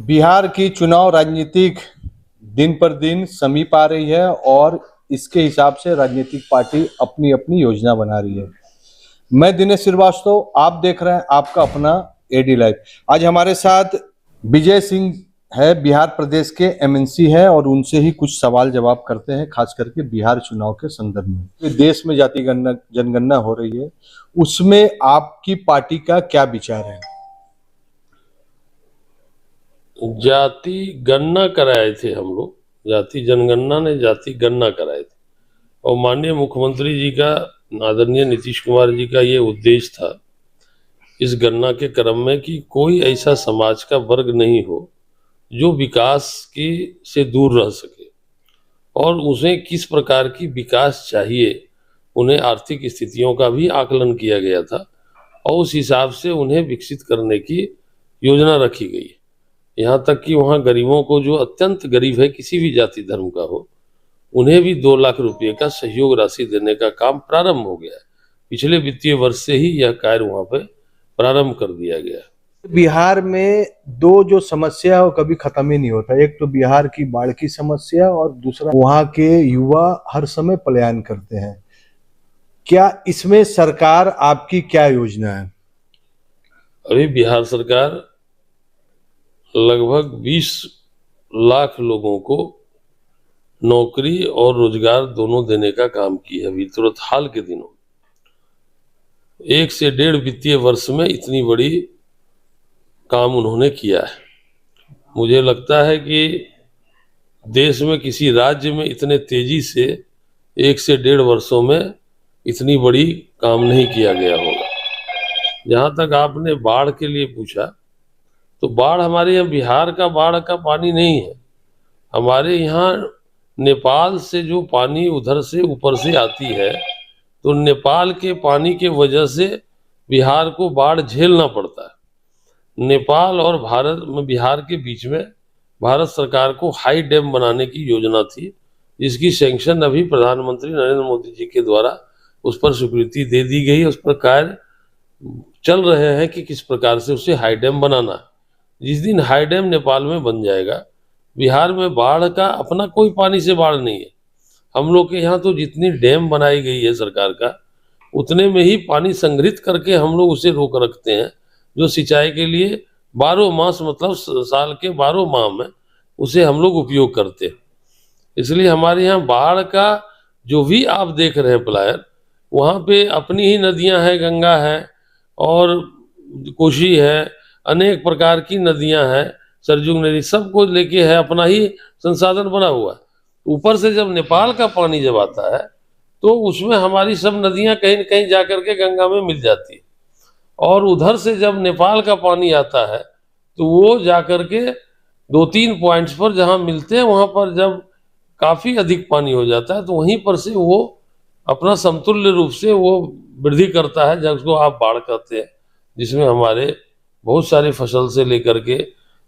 बिहार की चुनाव राजनीतिक दिन पर दिन समीप आ रही है और इसके हिसाब से राजनीतिक पार्टी अपनी अपनी योजना बना रही है। मैं दिनेश श्रीवास्तव, आप देख रहे हैं आपका अपना एडी लाइव। आज हमारे साथ विजय सिंह है, बिहार प्रदेश के एमएनसी है और उनसे ही कुछ सवाल जवाब करते हैं, खास करके बिहार चुनाव के संदर्भ में। देश में जाति जनगणना हो रही है, उसमें आपकी पार्टी का क्या विचार है? जाति गणना कराए थे हम लोग, जाति जनगणना ने जाति गणना कराए थे और माननीय मुख्यमंत्री जी का, आदरणीय नीतीश कुमार जी का ये उद्देश्य था इस गणना के क्रम में कि कोई ऐसा समाज का वर्ग नहीं हो जो विकास की से दूर रह सके और उसे किस प्रकार की विकास चाहिए, उन्हें आर्थिक स्थितियों का भी आकलन किया गया था और उस हिसाब से उन्हें विकसित करने की योजना रखी गई। यहाँ तक कि वहाँ गरीबों को, जो अत्यंत गरीब है किसी भी जाति धर्म का हो, उन्हें भी 2 लाख रुपए का सहयोग राशि देने का काम प्रारंभ हो गया है। पिछले वित्तीय वर्ष से ही यह कार्य वहाँ पे प्रारंभ कर दिया गया। बिहार में दो जो समस्या है वो कभी खत्म ही नहीं होता। एक तो बिहार की बाढ़ की समस्या और दूसरा वहाँ के युवा हर समय पलायन करते हैं। क्या इसमें सरकार आपकी क्या योजना है? अभी बिहार सरकार लगभग 20 लाख लोगों को नौकरी और रोजगार दोनों देने का काम की है। अभी तुरंत हाल के दिनों 1 से 1.5 वित्तीय वर्ष में इतनी बड़ी काम उन्होंने किया है। मुझे लगता है कि देश में किसी राज्य में इतने तेजी से 1 से 1.5 वर्षों में इतनी बड़ी काम नहीं किया गया होगा। जहाँ तक आपने बाढ़ के लिए पूछा, तो बाढ़ हमारे यहाँ बिहार का बाढ़ का पानी नहीं है। हमारे यहाँ नेपाल से जो पानी उधर से ऊपर से आती है, तो नेपाल के पानी के वजह से बिहार को बाढ़ झेलना पड़ता है। नेपाल और भारत में, बिहार के बीच में भारत सरकार को हाई डैम बनाने की योजना थी, जिसकी सैंक्शन अभी प्रधानमंत्री नरेंद्र मोदी जी के द्वारा उस पर स्वीकृति दे दी गई। उस पर कार्य चल रहे हैं कि किस प्रकार से उसे हाई डैम बनाना है। जिस दिन हाई डैम नेपाल में बन जाएगा, बिहार में बाढ़ का अपना कोई पानी से बाढ़ नहीं है। हम लोग के यहाँ तो जितनी डैम बनाई गई है सरकार का, उतने में ही पानी संग्रहित करके हम लोग उसे रोक रखते हैं, जो सिंचाई के लिए 12 मास, मतलब साल के 12 माह में उसे हम लोग उपयोग करते हैं। इसलिए हमारे यहाँ बाढ़ का जो भी आप देख रहे हैं पलायन, वहाँ पे अपनी ही नदियाँ हैं, गंगा है और कोसी है, अनेक प्रकार की नदियाँ हैं, सरजुग नदी, सबको लेके है, अपना ही संसाधन बना हुआ है। ऊपर से जब नेपाल का पानी जब आता है, तो उसमें हमारी सब नदियाँ कहीं न कहीं जाकर के गंगा में मिल जाती है और उधर से जब नेपाल का पानी आता है, तो वो जाकर के 2-3 पॉइंट्स पर जहाँ मिलते हैं, वहाँ पर जब काफ़ी अधिक पानी हो जाता है, तो वहीं पर से वो अपना समतुल्य रूप से वो वृद्धि करता है, जिसको आप बाढ़ कहते हैं, जिसमें हमारे बहुत सारे फसल से लेकर के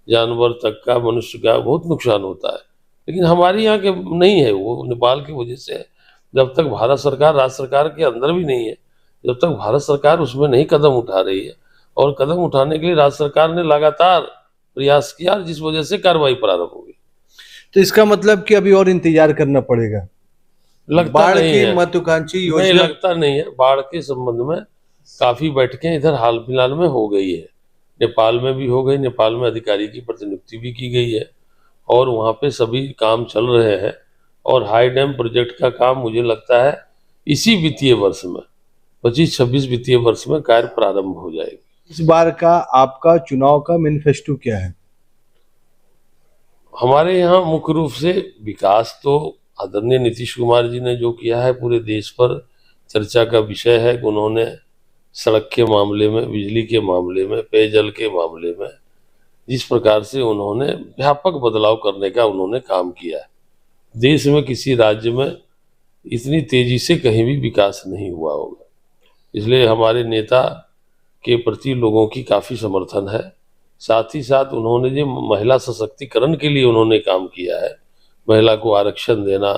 जानवर तक का, मनुष्य का बहुत नुकसान होता है। लेकिन हमारे यहाँ के नहीं है, वो नेपाल की वजह से। जब तक भारत सरकार, राज्य सरकार के अंदर भी नहीं है, जब तक भारत सरकार उसमें नहीं कदम उठा रही है, और कदम उठाने के लिए राज्य सरकार ने लगातार प्रयास किया, जिस वजह से कार्रवाई प्रारंभ हो गई। तो इसका मतलब कि अभी और इंतजार करना पड़ेगा? लगता नहीं है, महत्वाकांक्षी योजना नहीं लगता नहीं है। बाढ़ के संबंध में काफी बैठकें इधर हाल फिलहाल में हो गई है, नेपाल में भी हो गई, नेपाल में अधिकारी की प्रतिनियुक्ति भी की गई है और वहाँ पे सभी काम चल रहे हैं। और हाई डैम प्रोजेक्ट का काम मुझे लगता है इसी वित्तीय वर्ष में, 25-26 वित्तीय वर्ष में कार्य प्रारंभ हो जाएगी। इस बार का आपका चुनाव का मैनिफेस्टो क्या है? हमारे यहाँ मुख्य रूप से विकास तो आदरणीय नीतीश कुमार जी ने जो किया है, पूरे देश पर चर्चा का विषय है। उन्होंने सड़क के मामले में, बिजली के मामले में, पेयजल के मामले में जिस प्रकार से उन्होंने व्यापक बदलाव करने का उन्होंने काम किया है, देश में किसी राज्य में इतनी तेजी से कहीं भी विकास नहीं हुआ होगा। इसलिए हमारे नेता के प्रति लोगों की काफ़ी समर्थन है। साथ ही साथ उन्होंने जो महिला सशक्तिकरण के लिए उन्होंने काम किया है, महिला को आरक्षण देना,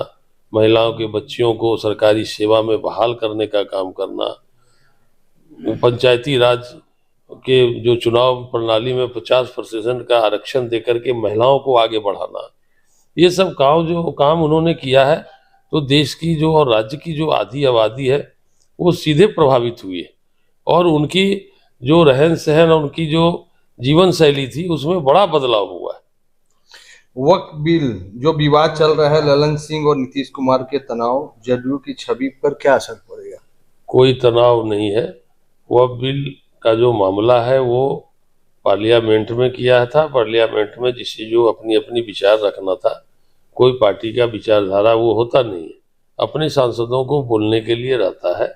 महिलाओं के बच्चियों को सरकारी सेवा में बहाल करने का काम करना, पंचायती राज के जो चुनाव प्रणाली में 50% का आरक्षण देकर के महिलाओं को आगे बढ़ाना, ये सब काम उन्होंने किया है, तो देश की जो और राज्य की जो आधी आबादी है वो सीधे प्रभावित हुई है, और उनकी जो रहन सहन और उनकी जो जीवन शैली थी उसमें बड़ा बदलाव हुआ है। वक्फ बिल जो विवाद चल रहा है, ललन सिंह और नीतीश कुमार के तनाव, जदयू की छवि पर क्या असर पड़ेगा? कोई तनाव नहीं है। वह बिल का जो मामला है वो पार्लियामेंट में किया था। पार्लियामेंट में जिसे जो अपनी अपनी विचार रखना था, कोई पार्टी का विचारधारा वो होता नहीं है, अपने सांसदों को बोलने के लिए रहता है।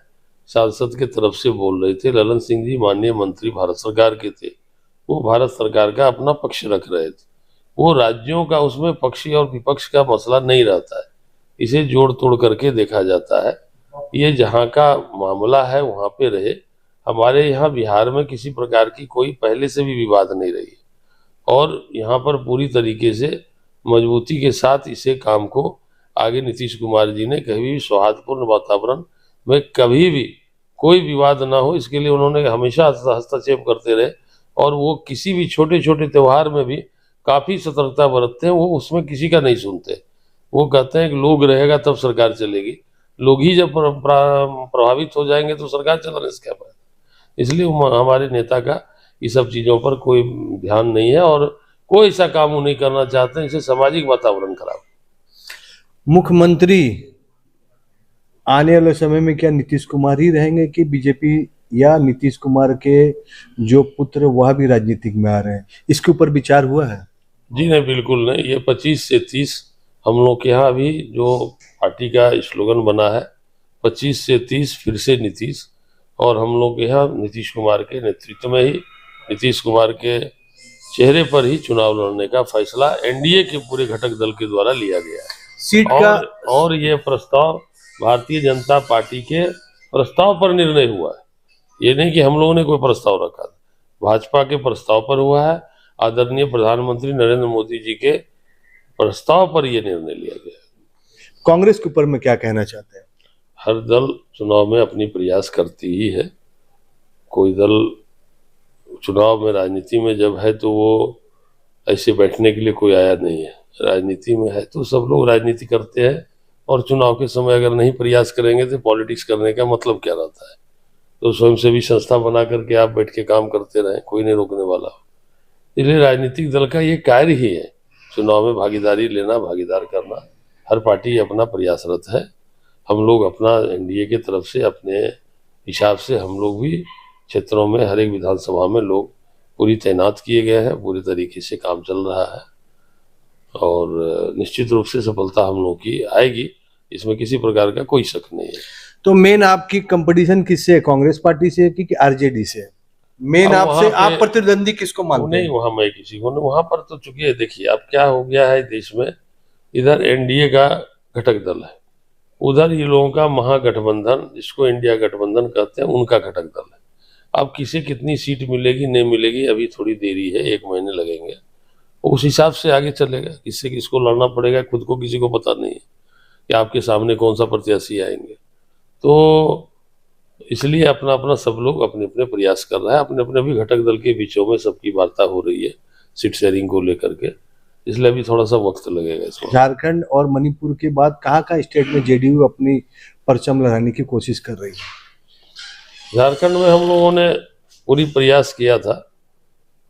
सांसद के तरफ से बोल रहे थे। ललन सिंह जी माननीय मंत्री भारत सरकार के थे, वो भारत सरकार का अपना पक्ष रख रहे थे। वो राज्यों का उसमें पक्षी और विपक्ष का मसला नहीं रहता है, इसे जोड़ तोड़ करके देखा जाता है। ये जहाँ का मामला है वहाँ पे रहे। हमारे यहाँ बिहार में किसी प्रकार की कोई पहले से भी विवाद नहीं रही, और यहाँ पर पूरी तरीके से मजबूती के साथ इसे काम को आगे नीतीश कुमार जी ने कभी भी सौहार्दपूर्ण वातावरण में कभी भी कोई विवाद ना हो, इसके लिए उन्होंने हमेशा हस्तक्षेप करते रहे। और वो किसी भी छोटे छोटे त्यौहार में भी काफ़ी सतर्कता बरतते हैं, वो उसमें किसी का नहीं सुनते। वो कहते हैं कि लोग रहेगा तब सरकार चलेगी, लोग ही जब प्रभावित हो जाएंगे तो सरकार चलाने से क्या फायदा। इसलिए हमारे नेता का ये सब चीज़ों पर कोई ध्यान नहीं है, और कोई ऐसा काम वो नहीं करना चाहते हैं इससे सामाजिक वातावरण खराब। मुख्यमंत्री आने वाले समय में क्या नीतीश कुमार ही रहेंगे कि बीजेपी या नीतीश कुमार के जो पुत्र वह भी राजनीतिक में आ रहे हैं, इसके ऊपर विचार हुआ है? जी नहीं, बिल्कुल नहीं। ये 25 से 30 हम लोग के यहाँ अभी जो पार्टी का स्लोगन बना है, 25 से 30 फिर से नीतीश, और हम लोग के यहाँ नीतीश कुमार के नेतृत्व में ही, नीतीश कुमार के चेहरे पर ही चुनाव लड़ने का फैसला एनडीए के पूरे घटक दल के द्वारा लिया गया है। सीट का और ये प्रस्ताव भारतीय जनता पार्टी के प्रस्ताव पर निर्णय हुआ है। ये नहीं कि हम लोगों ने कोई प्रस्ताव रखा था, भाजपा के प्रस्ताव पर हुआ है। आदरणीय प्रधानमंत्री नरेंद्र मोदी जी के प्रस्ताव पर यह निर्णय लिया गया। कांग्रेस के ऊपर में क्या कहना चाहते हैं? हर दल चुनाव में अपनी प्रयास करती ही है। कोई दल चुनाव में, राजनीति में जब है तो वो ऐसे बैठने के लिए कोई आया नहीं है। राजनीति में है तो सब लोग राजनीति करते हैं, और चुनाव के समय अगर नहीं प्रयास करेंगे तो पॉलिटिक्स करने का मतलब क्या रहता है। तो स्वयंसेवी संस्था बना करके आप बैठ के काम करते रहें, कोई नहीं रोकने वाला हो। इसलिए राजनीतिक दल का ये कार्य ही है चुनाव में भागीदारी लेना, भागीदार करना। हर पार्टी अपना प्रयासरत है। हम लोग अपना एनडीए के तरफ से अपने हिसाब से हम लोग भी क्षेत्रों में हर एक विधानसभा में लोग पूरी तैनात किए गए हैं, पूरी तरीके से काम चल रहा है, और निश्चित रूप से सफलता हम लोग की आएगी, इसमें किसी प्रकार का कोई शक नहीं है। तो मेन आपकी कंपटीशन किससे है, कांग्रेस पार्टी से कि आरजेडी से? मेन आपसे आप प्रतिद्वंदी किसको मानते हैं? नहीं, वहां मैं किसी को नहीं। वहां पर तो चूंकि देखिए अब क्या हो गया है देश में, इधर एनडीए का घटक दल है, उधर ये लोगों का महागठबंधन, जिसको इंडिया गठबंधन कहते हैं, उनका घटक दल है। अब किसे कितनी सीट मिलेगी नहीं मिलेगी अभी थोड़ी देरी है, 1 महीने लगेंगे, उस हिसाब से आगे चलेगा। किससे किसको लड़ना पड़ेगा खुद को किसी को पता नहीं है कि आपके सामने कौन सा प्रत्याशी आएंगे। तो इसलिए अपना अपना सब लोग अपने अपने प्रयास कर रहा है। अपने अपने भी घटक दल के बीचों में सबकी वार्ता हो रही है सीट शेयरिंग को लेकर के, इसलिए अभी थोड़ा सा वक्त लगेगा इसमें। झारखंड और मणिपुर के बाद कहाँ स्टेट में जेडीयू अपनी परचम लहराने की कोशिश कर रही है? झारखंड में हम लोगों ने पूरी प्रयास किया था,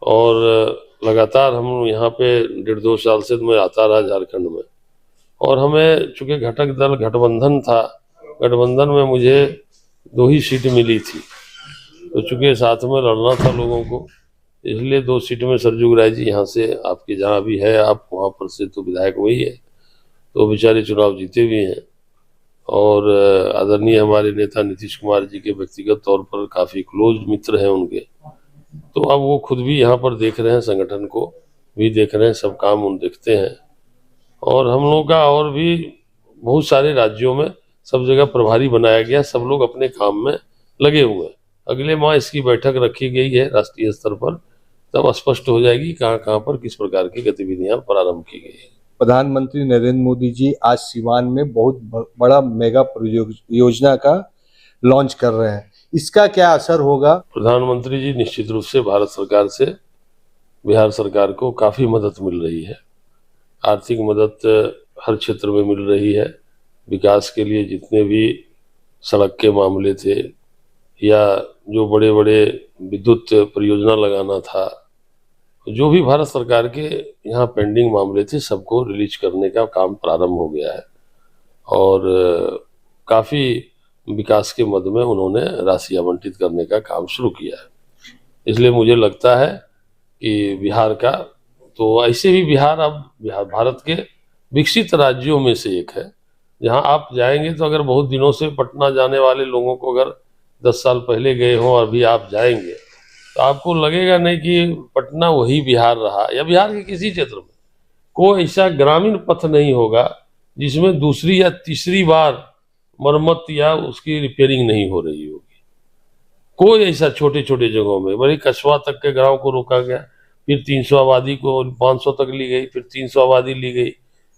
और लगातार हम यहाँ पे 1.5-2 साल से मैं आता रहा झारखंड में, और हमें चूंकि घटक दल गठबंधन था, गठबंधन में मुझे 2 ही सीट मिली थी, तो चूंकि साथ में लड़ना था लोगों को, इसलिए 2 सीट में सरजुग राय जी यहाँ से आपके जहाँ भी है, आप वहाँ पर से तो विधायक वही है, तो बेचारे चुनाव जीते भी हैं। और आदरणीय हमारे नेता नीतीश कुमार जी के व्यक्तिगत तौर पर काफ़ी क्लोज मित्र हैं उनके, तो अब वो खुद भी यहाँ पर देख रहे हैं, संगठन को भी देख रहे हैं, सब काम उन देखते हैं। और हम लोग का और भी बहुत सारे राज्यों में सब जगह प्रभारी बनाया गया, सब लोग अपने काम में लगे हुए हैं। अगले माह इसकी बैठक रखी गई है राष्ट्रीय स्तर पर, तब स्पष्ट हो जाएगी कहाँ कहाँ पर किस प्रकार की गतिविधियां प्रारंभ की गई है। प्रधानमंत्री नरेंद्र मोदी जी आज सीवान में बहुत बड़ा मेगा योजना का लॉन्च कर रहे हैं। इसका क्या असर होगा? प्रधानमंत्री जी निश्चित रूप से भारत सरकार से बिहार सरकार को काफी मदद मिल रही है। आर्थिक मदद हर क्षेत्र में मिल रही है। विकास के लिए जितने भी सड़क के मामले थे या जो बड़े बड़े विद्युत परियोजना लगाना था, जो भी भारत सरकार के यहाँ पेंडिंग मामले थे, सबको रिलीज करने का काम प्रारंभ हो गया है और काफी विकास के मद में उन्होंने राशि आवंटित करने का काम शुरू किया है। इसलिए मुझे लगता है कि बिहार का, तो ऐसे भी बिहार अब भारत के विकसित राज्यों में से एक है, जहां आप जाएंगे तो अगर बहुत दिनों से पटना जाने वाले लोगों को अगर 10 साल पहले गए हों और अभी आप जाएंगे तो आपको लगेगा नहीं कि पटना वही बिहार रहा, या बिहार के किसी क्षेत्र में कोई ऐसा ग्रामीण पथ नहीं होगा जिसमें दूसरी या तीसरी बार मरम्मत या उसकी रिपेयरिंग नहीं हो रही होगी। कोई ऐसा छोटे छोटे जगहों में, बड़ी कस्बा तक के गांव को रोका गया, फिर 300 आबादी को 500 तक ली गई, फिर 300 आबादी ली गई,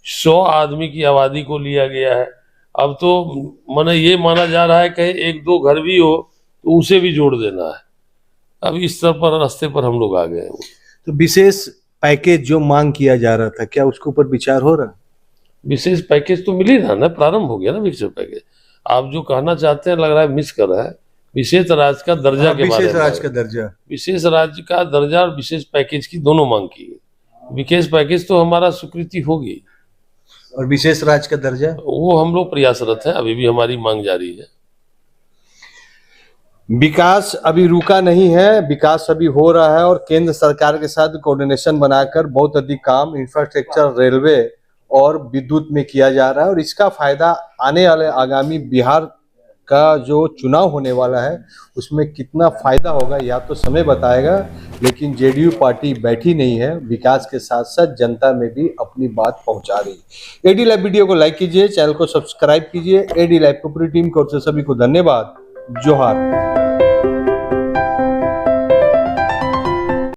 100 आदमी की आबादी को लिया गया है। अब तो माने ये माना जा रहा है कहीं 1-2 घर भी हो तो उसे भी जोड़ देना है। अब इस तरह पर रास्ते पर हम लोग आ गए हैं। तो विशेष पैकेज जो मांग किया जा रहा था, क्या उसके ऊपर विचार हो रहा? विशेष पैकेज तो मिल ही रहा ना, प्रारंभ हो गया ना विशेष पैकेज। आप जो कहना चाहते हैं लग रहा है मिस कर रहा है। विशेष राज्य का दर्जा के बारे में, विशेष राज्य का दर्जा, विशेष राज्य का दर्जा और विशेष पैकेज की दोनों मांग की गई। विशेष पैकेज तो हमारा स्वीकृति होगी, और विशेष राज्य का दर्जा वो हम लोग प्रयासरत हैं, अभी भी हमारी मांग जारी है। विकास अभी रुका नहीं है, विकास अभी हो रहा है और केंद्र सरकार के साथ कोऑर्डिनेशन बनाकर बहुत अधिक काम इंफ्रास्ट्रक्चर, रेलवे और विद्युत में किया जा रहा है। और इसका फायदा आने वाले आगामी बिहार का जो चुनाव होने वाला है उसमें कितना फायदा होगा या तो समय बताएगा, लेकिन जेडीयू पार्टी बैठी नहीं है, विकास के साथ साथ जनता में भी अपनी बात पहुंचा रही है। एडी लाइव वीडियो को लाइक कीजिए, चैनल को सब्सक्राइब कीजिए। एडी लाइव की पूरी टीम की ओर से सभी को धन्यवाद। जोहार।